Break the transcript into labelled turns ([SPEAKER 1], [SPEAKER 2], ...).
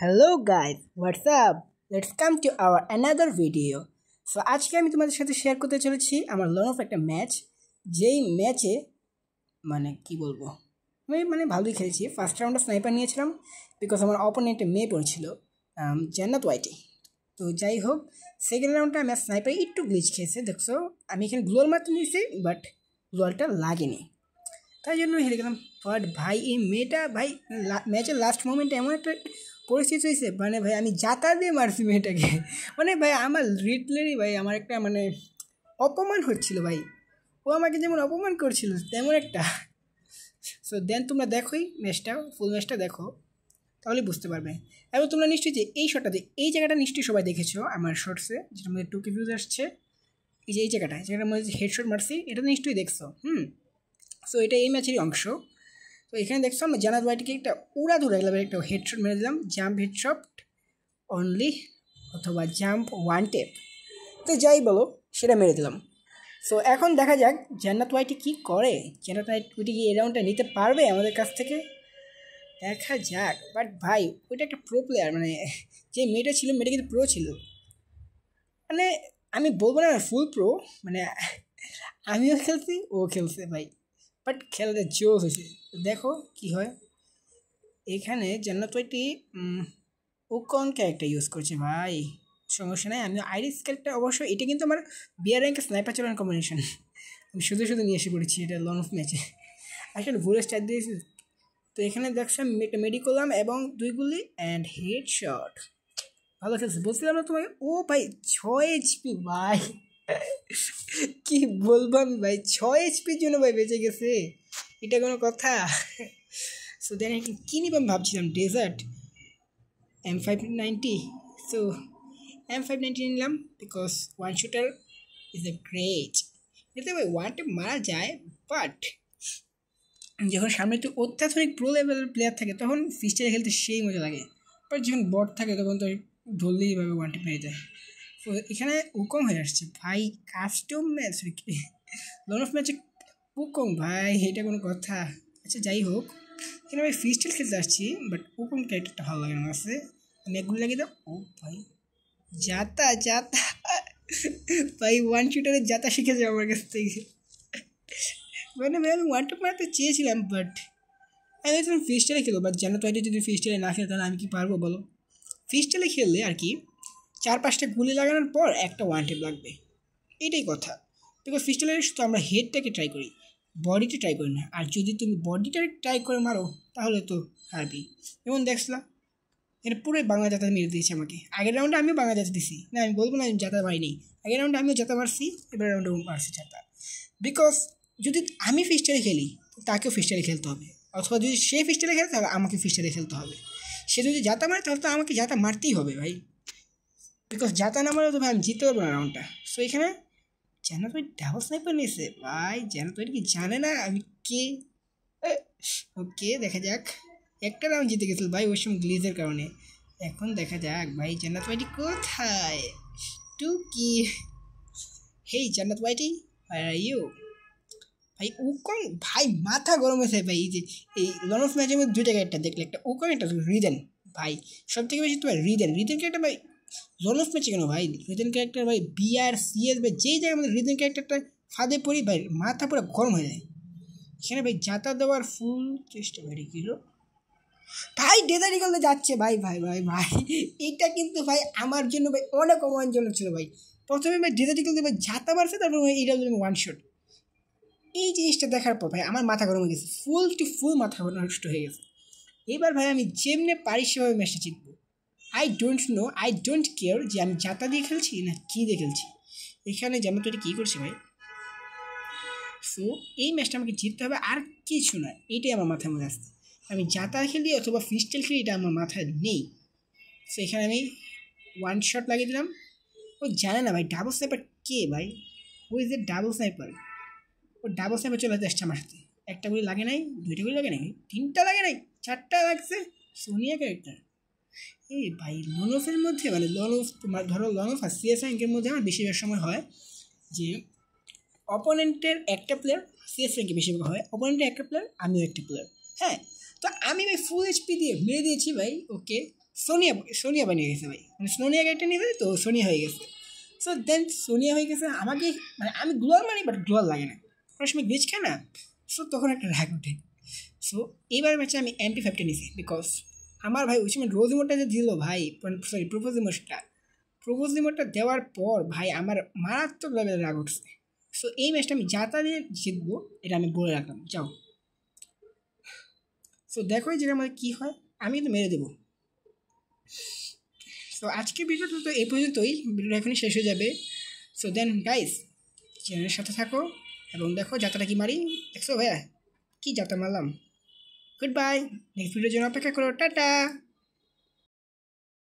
[SPEAKER 1] Hello guys, what's up? Let's come to our another video. So আজকে আমি তোমাদের সাথে শেয়ার করতে চলেছি আমার লন অফ একটা ম্যাচ, যেই ম্যাচে কি বলবো, আমি ভালোই খেলেছি। ফার্স্ট রাউন্ডে স্নাইপার নিয়েছিলাম বিকজ আমার অপোনেন্টে মেয়ে পড়ছিল জান্নাত ওয়াইটি। তো যাই হোক, সেকেন্ড রাউন্ডে আমি স্নাইপার একটু গ্লিচ খেয়েছে, দেখছো আমি এখানে গ্লোয়াল মারতে নিয়েছি বাট গ্লোয়ালটা লাগেনি, তাই জন্য হেরে গেলাম। বাট ভাই এই মেয়েটা ভাই ম্যাচের লাস্ট মোমেন্টে এমন একটা পরিস্থিতি হয়েছে, ভাই আমি যাতা দিয়ে মারছি মেয়েটাকে। ভাই আমার লিটারেলি ভাই আমার একটা অপমান হচ্ছিল ভাই, ও আমাকে যেমন অপমান করছিল তেমন একটা। সো দেন তোমরা দেখোই ম্যাচটা, ফুল ম্যাচটা দেখো তাহলে বুঝতে পারবে। এবং তোমরা নিশ্চয়ই যে এই শটটাতে এই জায়গাটা নিশ্চয়ই সবাই দেখেছো আমার শর্টসে, যেটার মধ্যে 2K ভিউজ আসছে। এই জায়গাটার মধ্যে হেডশট মারছি, এটা নিশ্চয়ই দেখছো। সো এটা এই ম্যাচেরই অংশ। তো এখানে দেখছো আমরা জান্নাত ওয়াইটিকে একটা উড়াধুরা লেভেলের একটা হেডশট মেরে দিলাম, জাম্প হেডশট অনলি অথবা জাম্প ওয়ান টেপ, তো যাই বলো সেটা মেরে দিলাম। সো এখন দেখা যাক জান্নাত ওয়াইটি কী করে, জান্নাত ওয়াইটি কি এই রাউন্ডটা নিতে পারবে আমাদের কাছ থেকে, দেখা যাক। বাট ভাই ওইটা একটা প্রো প্লেয়ার, যে মেয়েটা ছিল মেয়েটা কিন্তু প্রো ছিল, আমি বলবো না ফুল প্রো, আমিও খেলছি ও খেলছে ভাই, বাট খেলাটা জোস হয়েছে। দেখো কি হয়। এখানে জান্নাত ওয়াইটি কোন ক্যারেক্টার ইউজ করছে ভাই, সমস্যা নেই, আমি আইরিস ক্যারেক্টার অবশ্য এটা কিন্তু আমার বিয়ার র্যাঙ্কের স্নাইপার চালানোর কম্বিনেশন, আমি শুধু নিয়ে এসে পড়েছি এটা লন অফ ম্যাচে, আসলে ভুলে স্টার্ট দিয়েছি। তো এখানে দেখছো আমি একটা মেডি করলাম এবং 2 গুলি অ্যান্ড হেড শট, ভালো খেলছে বলছিলাম না তোমায়। ও ভাই 6 HP ভাই, কি বলবো আমি ভাই, 6 HPর জন্য ভাই বেঁচে গেছে, এটা কোনো কথা? সো দেন কী নিব আমি ভাবছিলাম, ডেজার্ট M590। সো M590 নিলাম because one shooter is a great, এতে ভাই ওয়ান টেপ মারা যায়, বাট যখন সামনে একটু অত্যাধুনিক প্রো লেভেলের প্লেয়ার থাকে তখন ফিস্টারে খেলতে সেই মজা লাগে, বাট যখন বট থাকে তখন তো ধরলেই ভাবে ওয়ান টেপ মেরে যায়। তো এখানে উকং হয়ে আসছে ভাই, কাস্টম ম্যাচ লন অফ ম্যাচে উকং ভাই, এটা কোনো কথা? আচ্ছা যাই হোক, এখানে আমি ফিস্টেল খেলতে আসছি বাট উকং ক্যারেক্টারটা ভালো লাগে আমার কাছে, আমি একগুলো লাগিয়ে দাও। ও ভাই যাতা ভাই ওয়ান শুটারে যাতা শিখেছে আমার কাছ থেকে, ভাই আমি ওয়ান টপ মারতে চেয়েছিলাম বাট আমি ভেবেছিলাম ফিস্টেলে খেলো, বাট জানো তো যদি ফিস্টেলে না খেলে তাহলে আমি কি পারবো বলো? ফিস্টেলে খেললে আর কি 4-5টা গুলি লাগানোর পর একটা ওয়ান টেপ লাগবে, এটাই কথা। বিকজ ফিস্টেলে শুধু আমরা হেডটাকে ট্রাই করি, বডিটা ট্রাই করি না, আর যদি তুমি বডিটা ট্রাই করে মারো তাহলে তো হারবি। যেমন দেখছিলাম এটা পুরোই বাংলা জাতা মেরে দিয়েছে আমাকে, আগের রাউন্ডে আমিও বাংলা জাতা দিছি, না আমি বলবো না আমি জাতা মারিনি, আগের রাউন্ডে আমিও জাতা মারছি, এবার রাউন্ডে মারছি জাতা। বিকজ যদি আমি ফিস্টারে খেলি তাকেও ফিস্টারে খেলতে হবে, অথবা যদি সে ফিস্টারে খেলে তাহলে আমাকে ফিস্টারে খেলতে হবে, সে যদি জাতা মারে তাহলে তো আমাকে জাতা মারতেই হবে ভাই, বিকজ জাতা না মারলে তো ভাই আমি জিততে পারবো না রাউন্ডটা। সো এখানে জান্নাত ওয়াইটি ডাবল স্নাইপার নিয়েছে ভাই, জান্নাত ওয়াইটি কি জানে না আমি কে? ওকে দেখা যাক, একটা রাউন্ড জিতে গেছিল ভাই ওই সময় গ্লিজের কারণে, এখন দেখা যাক ভাই জান্নাত ওয়াইটি কোথায়, টুকি হেই জান্নাত ওয়াইটি আর ইউ ভাই উকং ভাই মাথা গরম হয়েছে ভাই, এই লন অফ ম্যাচের মধ্যে 2টা ক্যারেক্টার দেখলে, একটা উকং একটা রিদেন ভাই, সব থেকে বেশি তোমার রিদেন ক্যারেক্টার ভাই লন অফ ম্যাচে কেন ভাই, রিদেন ক্যারেক্টার ভাই বিআর সিএস ভাই যেই জায়গায় আমাদের রিদেন ক্যারেক্টারটা ফাঁদে পড়ি ভাই মাথা পুরো গরম হয়ে যায়, এখানে ভাই যাতা দেওয়ার ফুল চেষ্টা ভাই কি ভাই ডেজার্ট ইগলতে যাচ্ছে ভাই ভাই ভাই ভাই এটা কিন্তু ভাই আমার জন্য ভাই অনেক অপমানজনক ছিল ভাই, প্রথমে ভাই ডেজার্ট ইগল ভাই ঝাঁতা মারছে, তারপর এইটা ওয়ান শট, এই জিনিসটা দেখার পর ভাই আমার মাথা গরম হয়ে গেছে, ফুল মাথা নষ্ট হয়ে গেছে। এবার ভাই আমি যেমনি পারি সেভাবে ম্যাচটা জিতবো, আই ডোন্ট কেয়ার যে আমি জাতা দিয়ে খেলছি না কী দিয়ে খেলছি, এখানে যেমন তো এটা কী করছে ভাই। সো এই ম্যাচটা আমাকে জিততে হবে, আর কিছু নয়, এইটাই আমার মাথায় মনে আসছে, আমি জাতা খেলি অথবা ফিস্টেল খেলি এটা আমার মাথায় নেই। সো এখানে আমি ওয়ান শট লাগিয়ে দিলাম, ও জানে না ভাই ডাবল স্নাইপার কে ভাই, ও ইজ এ ডাবল স্নাইপার, ও ডাবল স্নাইপার চলে আসছে আমার সাথে, একটা গুলি লাগে নাই, 2টা গুলি লাগে নাই, 3টা লাগে নাই, 4টা লাগছে, সোনিয়া ক্যারেক্টার। এই ভাই লন অফের মধ্যে লন অফ তোমার ধরো লন অফ আর সিএস র্যাঙ্কের মধ্যে আমার বেশিরভাগ সময় হয় যে অপোনেন্টের একটা প্লেয়ার, সিএস র্যাঙ্কে বেশিরভাগ হয় অপোনেন্টের একটা প্লেয়ার আমিও একটা প্লেয়ার, হ্যাঁ। তো আমি ভাই ফুল এইচপি দিয়ে মেরে দিয়েছি ভাই ওকে, সোনিয়া সোনিয়া বানিয়ে গেছে ভাই, মানে সোনিয়া ক্যারেক্টার নিয়েছে তো সোনিয়া হয়ে গেছে। সো দেন সোনিয়া হয়ে গেছে, আমাকে মানে আমি গ্লোয়াল মারি বাট গ্লোয়াল লাগে না, কোনো সময় গ্লিচ খায় না। সো তখন একটা রাগ ওঠে। সো এইবার ম্যাচে আমি MP5টা নিয়েছি বিকজ আমার ভাই ওই সময় রোজ ইমোটটা যে দিল ভাই, সরি প্রপোজ ইমোটটা দেওয়ার পর ভাই আমার মারাত্মক লেভেলের রাগ উঠছে। সো এই ম্যাচটা আমি যাতা দিয়ে জিতবো এটা আমি বলে রাখলাম, যাও। সো দেখো এই জায়গার মধ্যে কী হয়, আমি তো মেরে দেবো। সো আজকের ভিডিওটা তো এই পর্যন্তই, ভিডিওটা এখনই শেষ হয়ে যাবে। সো দেন গাইস চ্যানেলের সাথে থাকো এবং দেখো যাত্রাটা কি মারি। দেখছো ভাইয়া কি যাত্রা মারলাম। গুড বাই, নেক্সট ভিডিওর জন্য অপেক্ষা করো, টাটা।